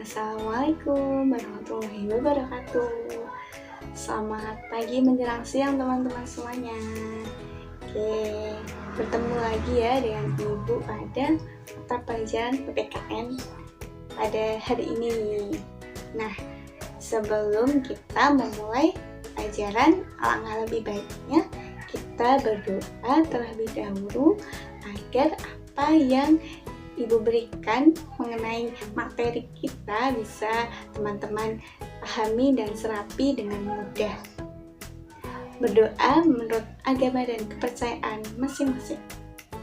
Assalamualaikum warahmatullahi wabarakatuh. Selamat pagi menjelang siang teman-teman semuanya. Oke, bertemu lagi ya dengan Ibu pada mata pelajaran PPKN pada hari ini. Nah, sebelum kita memulai pelajaran, alangkah lebih baiknya kita berdoa terlebih dahulu agar apa yang Ibu berikan mengenai materi kita bisa teman-teman pahami dan serapi dengan mudah. Berdoa menurut agama dan kepercayaan masing-masing.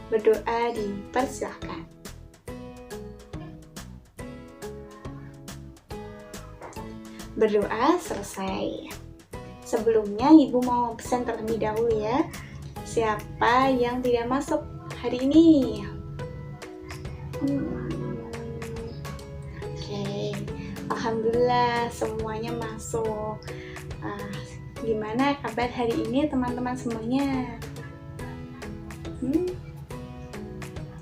Berdoa dipersilahkan. Berdoa selesai. Sebelumnya Ibu mau pesan terlebih dahulu ya. Siapa yang tidak masuk hari ini? Oke, alhamdulillah semuanya masuk. Gimana kabar hari ini teman-teman semuanya?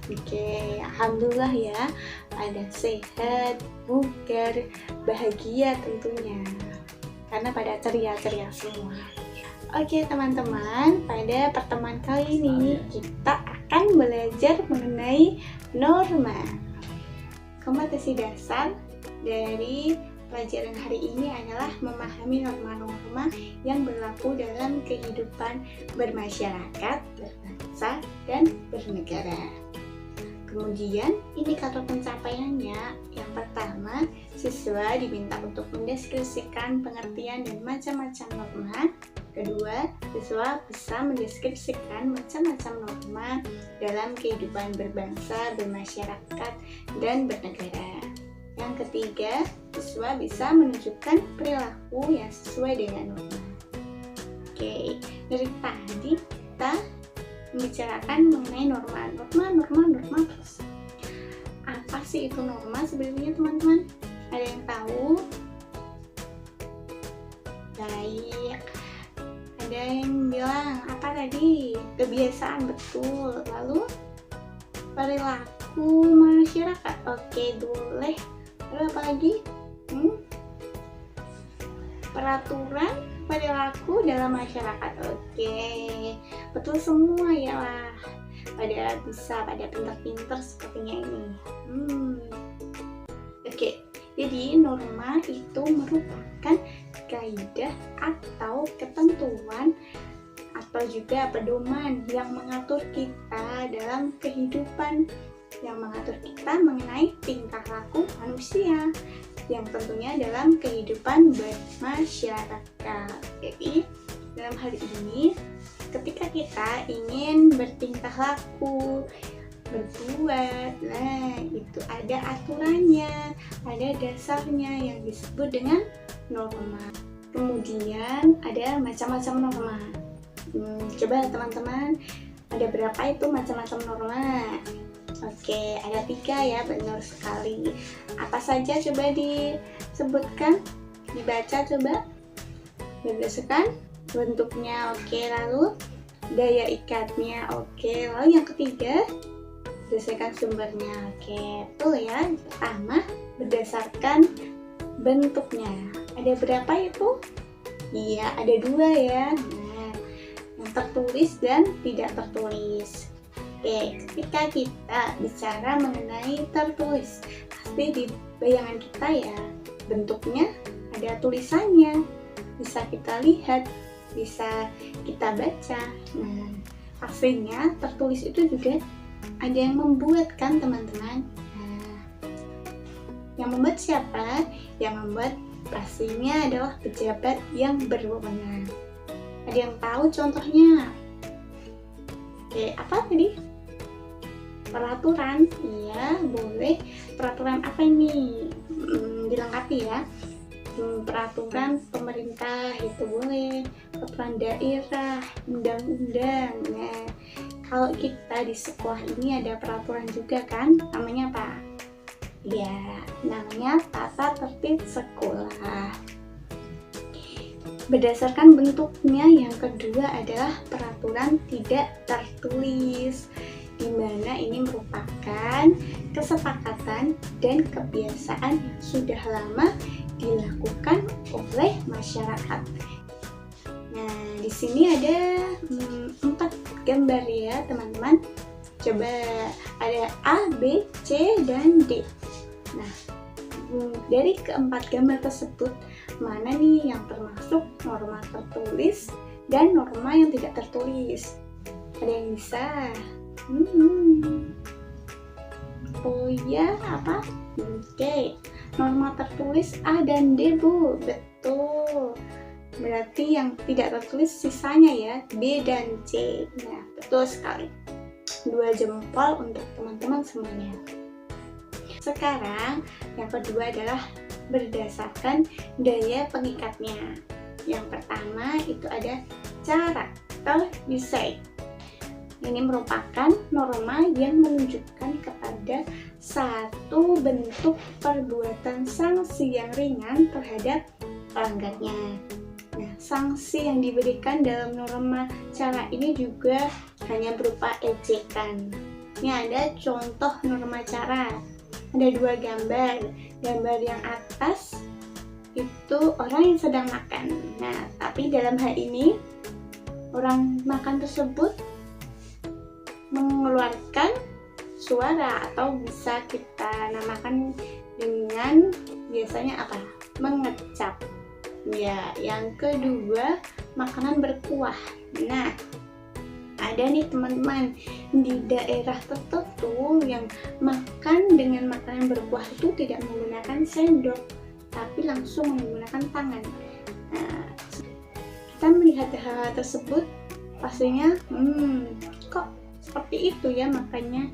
Oke, alhamdulillah ya, pada sehat, bugar, bahagia tentunya, karena pada ceria-ceria semua. Oke teman-teman, pada pertemuan kali ini kita akan belajar mengenai norma. Kompetensi dasar dari pelajaran hari ini adalah memahami norma-norma yang berlaku dalam kehidupan bermasyarakat, berbangsa, dan bernegara. Kemudian indikator pencapaiannya, yang pertama, siswa diminta untuk mendeskripsikan pengertian dan macam-macam norma. Kedua, siswa bisa mendeskripsikan macam-macam norma dalam kehidupan berbangsa, bermasyarakat, dan bernegara. Yang ketiga, siswa bisa menunjukkan perilaku yang sesuai dengan norma. Oke, dari tadi kita membicarakan mengenai norma terus. Apa sih itu norma sebenarnya teman-teman? Ada yang tahu? Baik. Ada yang bilang apa tadi? Kebiasaan, betul. Lalu perilaku masyarakat. Oke, boleh. Lalu apa lagi? Peraturan perilaku dalam masyarakat. Oke, betul semua ya lah. Pada pintar-pintar sepertinya ini. Oke, jadi norma itu merupakan kaidah atau ketentuan atau juga pedoman yang mengatur kita dalam kehidupan, yang mengatur kita mengenai tingkah laku manusia yang tentunya dalam kehidupan bermasyarakat. Jadi dalam hal ini ketika kita ingin bertingkah laku, berbuat, nah itu ada aturannya, ada dasarnya yang disebut dengan norma. Kemudian ada macam-macam norma. Coba teman-teman, ada berapa itu macam-macam norma? Oke, ada 3 ya, benar sekali. Apa saja coba disebutkan, dibaca coba. Berdasarkan bentuknya, oke, lalu daya ikatnya, oke, lalu yang ketiga berdasarkan sumbernya, oke, betul ya. Pertama, berdasarkan bentuknya. Ada berapa itu? Iya, ada 2 ya. Nah, yang tertulis dan tidak tertulis. Oke, ketika kita bicara mengenai tertulis, pasti di bayangan kita ya bentuknya ada tulisannya, bisa kita lihat, bisa kita baca. Nah, pastinya tertulis itu juga ada yang membuat kan teman-teman. Nah, yang membuat siapa? Yang membuat pastinya adalah pejabat yang berwenang. Ada yang tahu contohnya? Oke, apa tadi? Peraturan, iya boleh. Peraturan apa ini? Dilengkapi ya. Peraturan pemerintah itu boleh. Peraturan daerah, undang-undang. Nah, kalau kita di sekolah ini ada peraturan juga kan? Namanya apa? Ya, namanya tata tertib sekolah. Berdasarkan bentuknya, yang kedua adalah peraturan tidak tertulis, di mana ini merupakan kesepakatan dan kebiasaan yang sudah lama dilakukan oleh masyarakat. Nah, di sini ada 4 gambar ya teman-teman. Coba ada A, B, C, dan D. Nah, dari keempat gambar tersebut, mana nih yang termasuk norma tertulis dan norma yang tidak tertulis? Ada yang bisa? Oh ya, apa? Oke, norma tertulis A dan D, Bu. Betul. Berarti yang tidak tertulis sisanya ya, B dan C. Nah, betul sekali. 2 jempol untuk teman-teman semuanya. Sekarang, yang kedua adalah berdasarkan daya pengikatnya. Yang pertama itu ada cara atau usage. Ini merupakan norma yang menunjukkan kepada satu bentuk perbuatan sanksi yang ringan terhadap pelanggarnya. Nah, sanksi yang diberikan dalam norma cara ini juga hanya berupa ejekan. Ini ada contoh norma cara. Ada 2 gambar. Gambar yang atas itu orang yang sedang makan. Nah, tapi dalam hal ini orang makan tersebut mengeluarkan suara atau bisa kita namakan dengan biasanya apa? Mengecap. Ya, yang kedua makanan berkuah. Nah, ada nih teman-teman di daerah tertentu yang makan dengan makanan berkuah itu tidak menggunakan sendok, tapi langsung menggunakan tangan. Nah, kita melihat hal tersebut pastinya, kok seperti itu ya, makanya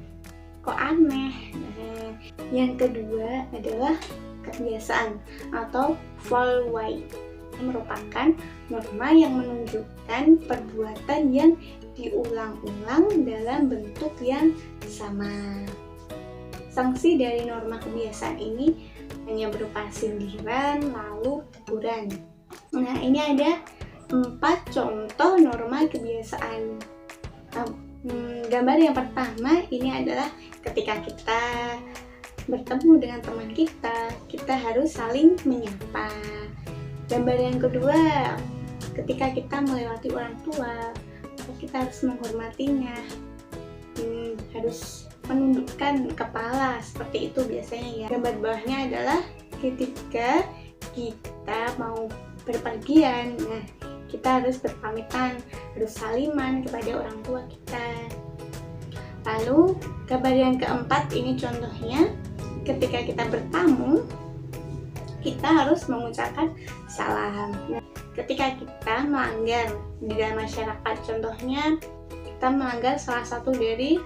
kok aneh. Nah, yang kedua adalah kebiasaan atau follow-way. Merupakan norma yang menunjukkan perbuatan yang diulang-ulang dalam bentuk yang sama. Sanksi dari norma kebiasaan ini hanya berupa sindiran lalu teguran. Nah, ini ada 4 contoh norma kebiasaan. Gambar yang pertama ini adalah ketika kita bertemu dengan teman kita, kita harus saling menyapa. Gambar yang kedua, ketika kita melewati orang tua, kita harus menghormatinya, harus menundukkan kepala, seperti itu biasanya ya. Gambar bawahnya adalah ketika kita mau berpergian, nah kita harus berpamitan, harus saliman kepada orang tua kita. Lalu gambar yang keempat ini contohnya, ketika kita bertamu, kita harus mengucapkan salam. Nah, ketika kita melanggar di dalam masyarakat, contohnya kita melanggar salah satu dari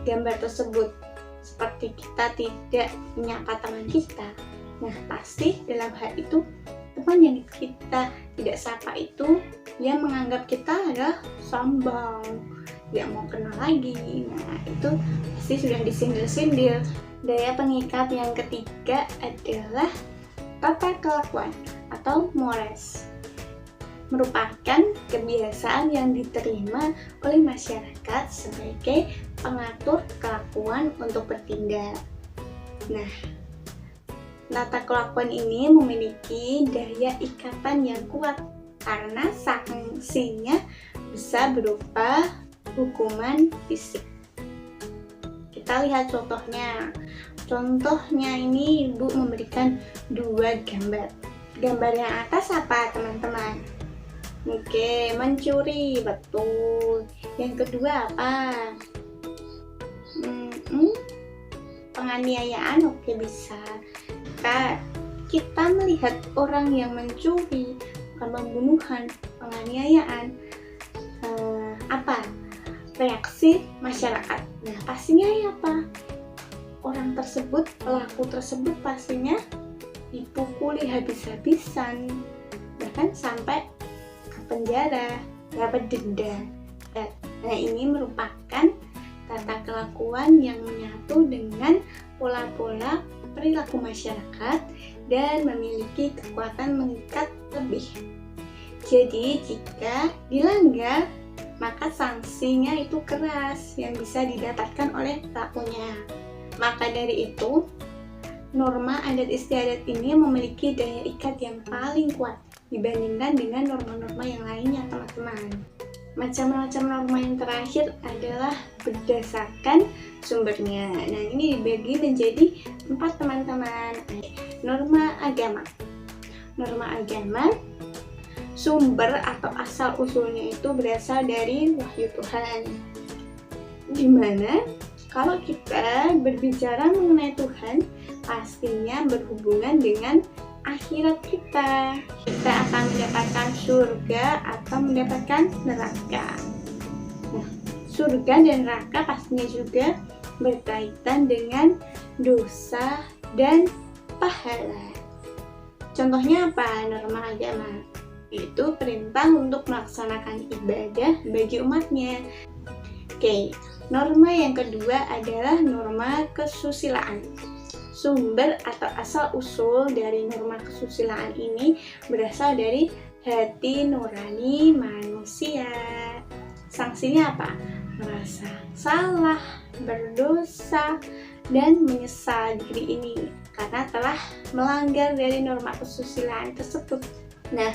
gambar tersebut, seperti kita tidak menyapa teman kita. Nah, pasti dalam hal itu teman yang kita tidak sapa itu dia menganggap kita adalah sombong, tidak mau kenal lagi. Nah, itu pasti sudah disindir-sindir. Daya pengikat yang ketiga adalah tata kelakuan atau mores. Merupakan kebiasaan yang diterima oleh masyarakat sebagai pengatur kelakuan untuk bertindak. Nah, tata kelakuan ini memiliki daya ikatan yang kuat karena sanksinya bisa berupa hukuman fisik. Kita lihat contohnya. Contohnya ini Ibu memberikan 2 gambar. Gambar yang atas apa teman-teman? Oke, mencuri, betul. Yang kedua apa? Penganiayaan, oke bisa. Kita melihat orang yang mencuri, pembunuhan, penganiayaan, apa? Reaksi masyarakat. Nah, pastinya ya apa? Orang tersebut, pelaku tersebut pastinya dipukuli habis-habisan, bahkan sampai ke penjara, dapat denda. Nah, ini merupakan tata kelakuan yang menyatu dengan pola-pola perilaku masyarakat dan memiliki kekuatan mengikat lebih. Jadi, jika dilanggar, maka sanksinya itu keras yang bisa didapatkan oleh pelakunya. Maka dari itu, norma adat istiadat ini memiliki daya ikat yang paling kuat dibandingkan dengan norma-norma yang lainnya, teman-teman. Macam-macam norma yang terakhir adalah berdasarkan sumbernya. Nah, ini dibagi menjadi 4, teman-teman. Norma agama. Norma agama, sumber atau asal usulnya itu berasal dari wahyu Tuhan. Dimana kalau kita berbicara mengenai Tuhan, pastinya berhubungan dengan akhirat kita. Kita akan mendapatkan surga atau mendapatkan neraka. Nah, surga dan neraka pastinya juga berkaitan dengan dosa dan pahala. Contohnya apa? Norma agama itu perintah untuk melaksanakan ibadah bagi umatnya. Oke, norma yang kedua adalah norma kesusilaan. Sumber atau asal-usul dari norma kesusilaan ini berasal dari hati nurani manusia. Sanksinya apa? Merasa salah, berdosa, dan menyesal diri ini karena telah melanggar dari norma kesusilaan tersebut. Nah,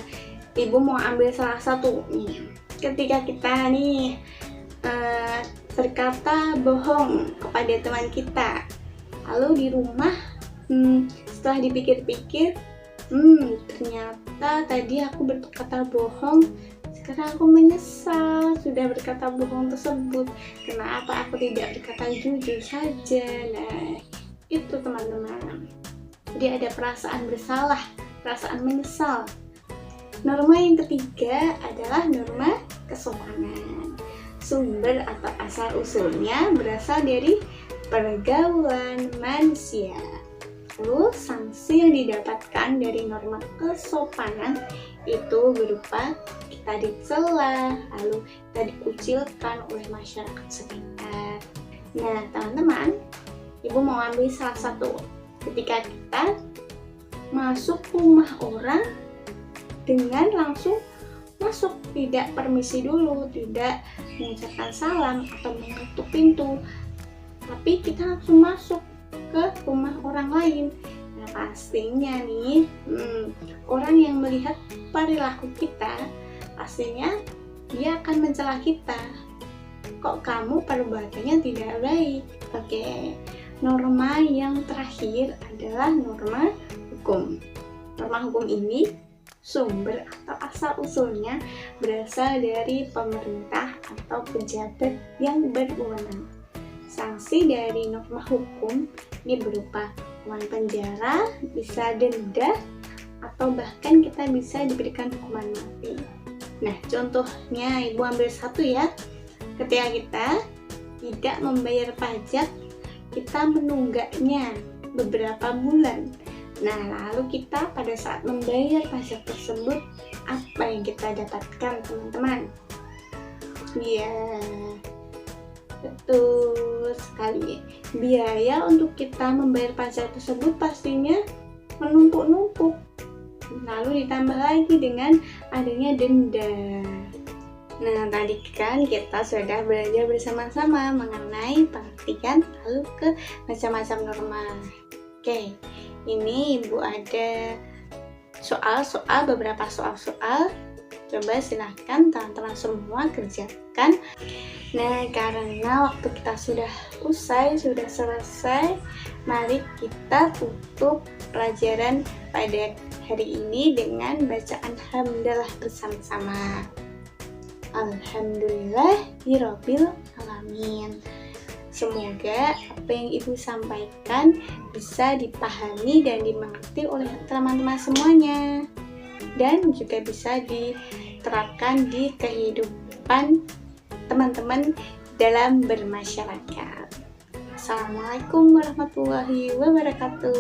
ibu mau ambil salah satu nih. Ketika kita nih berkata bohong kepada teman kita, lalu di rumah setelah dipikir-pikir, ternyata tadi aku berkata bohong, sekarang aku menyesal sudah berkata bohong tersebut. Kenapa aku tidak berkata jujur saja? Nah, itu teman-teman. Jadi ada perasaan bersalah, perasaan menyesal. Norma yang ketiga adalah norma kesopanan. Sumber atau asal usulnya berasal dari pergaulan manusia. Lalu sanksi yang didapatkan dari norma kesopanan itu berupa kita dicela, lalu kita dikucilkan oleh masyarakat sekitar. Nah, teman-teman, ibu mau ambil salah satu. Ketika kita masuk rumah orang dengan langsung masuk, tidak permisi dulu, tidak mengucapkan salam atau mengetuk pintu, tapi kita langsung masuk ke rumah orang lain. Nah, pastinya nih orang yang melihat perilaku kita, pastinya dia akan mencela kita. Kok kamu perbuatannya tidak baik? Oke, norma yang terakhir adalah norma hukum. Norma hukum ini sumber atau asal usulnya berasal dari pemerintah atau pejabat yang berwenang. Sanksi dari norma hukum ini berupa hukuman penjara, bisa denda, atau bahkan kita bisa diberikan hukuman mati. Nah, contohnya ibu ambil satu ya. Ketika kita tidak membayar pajak, kita menunggaknya beberapa bulan. Nah, lalu kita pada saat membayar pajak tersebut, apa yang kita dapatkan, teman-teman? Ya, betul sekali. Biaya untuk kita membayar pajak tersebut pastinya menumpuk-numpuk. Lalu ditambah lagi dengan adanya denda. Nah, tadi kan kita sudah belajar bersama-sama mengenai pengertian lalu ke macam-macam norma. Oke, ini ibu ada beberapa soal-soal. Coba silahkan teman-teman semua kerjakan. Nah, karena waktu kita sudah selesai, mari kita tutup pelajaran pada hari ini dengan bacaan hamdalah bersama-sama. Alhamdulillahirabbil alamin. Semoga apa yang ibu sampaikan bisa dipahami dan dimengerti oleh teman-teman semuanya, dan juga bisa diterapkan di kehidupan teman-teman dalam bermasyarakat. Assalamualaikum warahmatullahi wabarakatuh.